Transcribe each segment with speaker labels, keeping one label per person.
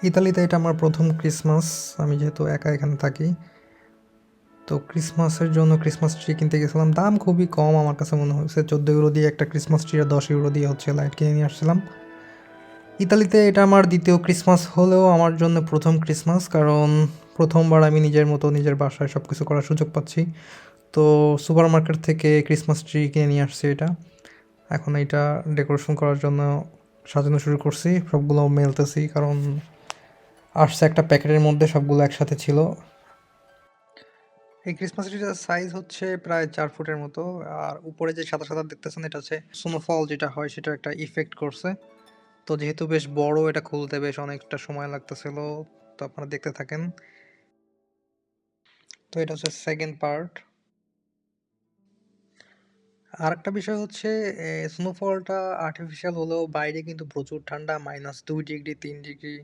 Speaker 1: ইতালিতে এটা আমার প্রথম ক্রিসমাস। আমি যেহেতু একা এখানে থাকি, তো ক্রিসমাসের জন্য ক্রিসমাস ট্রি কিনতে গেছিলাম। দাম খুবই কম আমার কাছে মনে হয়েছে, 14 ইউরো দিয়ে একটা ক্রিসমাস ট্রি আর 10 ইউরো দিয়ে হচ্ছে লাইট কিনে নিয়ে আসছিলাম। ইতালিতে এটা আমার দ্বিতীয় ক্রিসমাস হলেও আমার জন্য প্রথম ক্রিসমাস, কারণ প্রথমবার আমি নিজের মতো নিজের বাসায় সব কিছু করার সুযোগ পাচ্ছি। তো সুপার মার্কেট থেকে ক্রিসমাস ট্রি কিনে নিয়ে আসছি এটা। এখন এটা ডেকোরেশন করার জন্য সাজানো শুরু করছি, সবগুলো মেলতেছি, কারণ আসছে একটা প্যাকেটের মধ্যে সবগুলো একসাথে ছিল। এই ক্রিসমাস ট্রিটার সাইজ হচ্ছে প্রায় 4 ফুটের মতো। আর উপরে যে সাদা সাদা দেখতেছেন এটা হচ্ছে স্নোফল যেটা হয় সেটা একটা ইফেক্ট করছে। তো যেহেতু বেশ বড়, এটা খুলতে বেশ অনেকটা সময় লাগতেছিল। তো আপনারা দেখতে থাকেন। তো এটা হচ্ছে সেকেন্ড পার্ট। আরেকটা বিষয় হচ্ছে স্নোফলটা আর্টিফিশিয়াল হলেও বাইরে কিন্তু প্রচুর ঠান্ডা, -2 ডিগ্রি, 3 ডিগ্রি,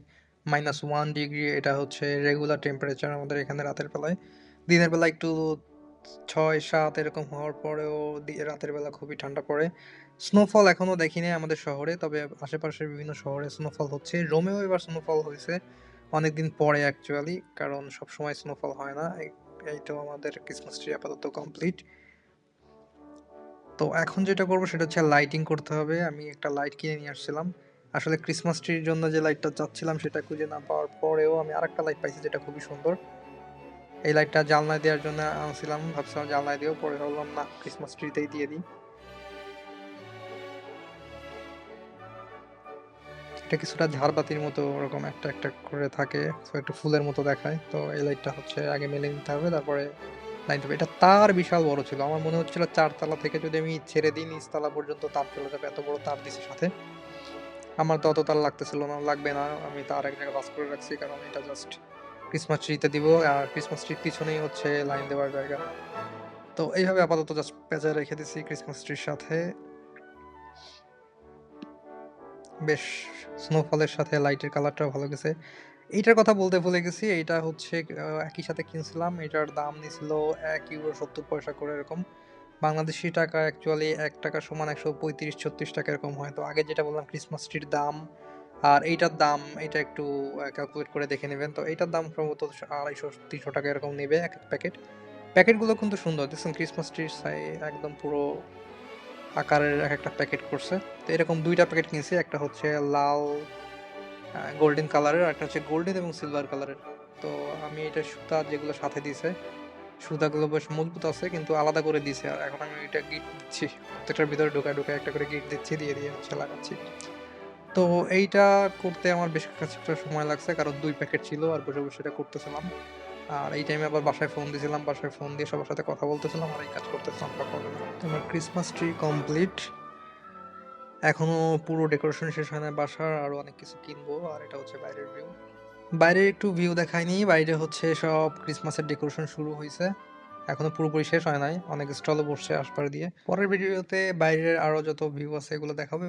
Speaker 1: -1 ডিগ্রি। এটা হচ্ছে রেগুলার টেম্পারেচার আমাদের এখানে রাতের বেলায়। দিনের বেলা একটু 6-7 এরকম হওয়ার পরেও রাতের বেলা খুবই ঠান্ডা পড়ে। স্নোফল এখনো দেখিনি আমাদের শহরে, তবে আশেপাশের বিভিন্ন শহরে স্নোফল হচ্ছে। রোমেও এবার স্নোফল হয়েছে অনেকদিন পরে অ্যাকচুয়ালি, কারণ সবসময় স্নোফল হয় না। এই তো আমাদের ক্রিসমাস ট্রি আপাতত কমপ্লিট। তো এখন যেটা করবো সেটা হচ্ছে লাইটিং করতে হবে। আমি একটা লাইট কিনে নিয়ে আসছিলাম। আসলে ক্রিসমাস ট্রির জন্য যে লাইটটা চাচ্ছিলাম সেটা খুঁজে না পাওয়ার পরেও আমি আরেকটা লাইট পাইছি যেটা খুবই সুন্দর। এই লাইটটা জানলায় দেওয়ার জন্য আনছিলাম, ভাবছিলাম জানলায় দিয়েও, পরে ভাবলাম না, ক্রিসমাস ট্রিতেই দিয়ে দিই। এটা কিছুটা ঝাড়বাতির মতো ওরকম একটা একটা করে থাকে, তো একটু ফুলের মতো দেখায়। তো এই লাইটটা হচ্ছে আগে মেলে নিতে হবে, তারপরে লাইট হবে। এটা তার বিশাল বড় ছিল, আমার মনে হচ্ছিল 4 তলা থেকে যদি আমি ছেড়ে দিই নিচতলা পর্যন্ত তার চলে যাবে, এত বড় তার দিছে সাথে। আমার তো অত তার লাগতেছিল না, লাগবে না, আমি তার এক জায়গায় বাস করে রাখছি, কারণ এটা জাস্ট ক্রিসমাস ট্রিতে দিব। আর ক্রিসমাস ট্রির পিছনেই হচ্ছে লাইন দেওয়ার জায়গা। তো এইভাবে আপাতত জাস্ট পেঁচে রেখে দিছি ক্রিসমাস ট্রির সাথে। বেশ, স্নোফলের সাথে লাইটের কালারটাও ভালো গেছে। এইটার কথা বলতে ভুলে গেছি, এইটা হচ্ছে একই সাথে কিনছিলাম। এটার দাম নিছিল 1 ইউরো 70 পয়সা করে এরকম। বাংলাদেশি টাকা অ্যাকচুয়ালি 1 টাকা সমান 135-36 টাকা এরকম হয়। তো আগে যেটা বললাম ক্রিসমাস ট্রির দাম আর এইটার দাম, এটা একটু ক্যালকুলেট করে দেখে নেবেন। তো এইটার দাম সম্ভবত 250-300 টাকা এরকম নেবে এক এক প্যাকেট। প্যাকেটগুলো কিন্তু সুন্দর, দেখছেন ক্রিসমাস ট্রির একদম পুরো আকারের এক একটা প্যাকেট করছে। তো এরকম 2টা প্যাকেট কিনছি, একটা হচ্ছে লাল গোল্ডেন কালারের, আর একটা হচ্ছে গোল্ডেন এবং সিলভার কালারের। তো আমি এটা সুতা যেগুলো সাথে দিছে, সুতাগুলো বেশ মজবুত আছে কিন্তু আলাদা করে দিছে। আর এখন আমি এটা গিট দিচ্ছি, প্রত্যেকটার ভিতরে ঢোকায় ঢোকায় একটা করে গিট দিচ্ছি, দিয়ে দিয়ে হচ্ছে লাগাচ্ছি। তো এইটা করতে আমার বেশ কিছুটা সময় লাগছে, কারণ 2 প্যাকেট ছিল আর বসে বসে এটা করতেছিলাম। আর এই টাইমে আবার বাসায় ফোন দিয়েছিলাম, বাসায় ফোন দিয়ে সবার সাথে কথা বলতেছিলাম আর এই কাজ করতেছিলাম সকালবেলা। আমার ক্রিসমাস ট্রি কমপ্লিট। এখনো পুরো ডেকোরেশন শেষ হয় না বাসার, আরো অনেক কিছু কিনবো। আর এটা হচ্ছে বাইরের ভিউ। বাইরের একটু ভিউ দেখায়নি, বাইরে হচ্ছে সব ক্রিসমাসের ডেকোরেশন শুরু হয়েছে, এখনো পুরোপুরি শেষ হয় নাই, অনেক স্টলও বসছে আশপাশ দিয়ে। পরের ভিডিওতে বাইরের আরো যত ভিউ আছে এগুলো দেখাবো।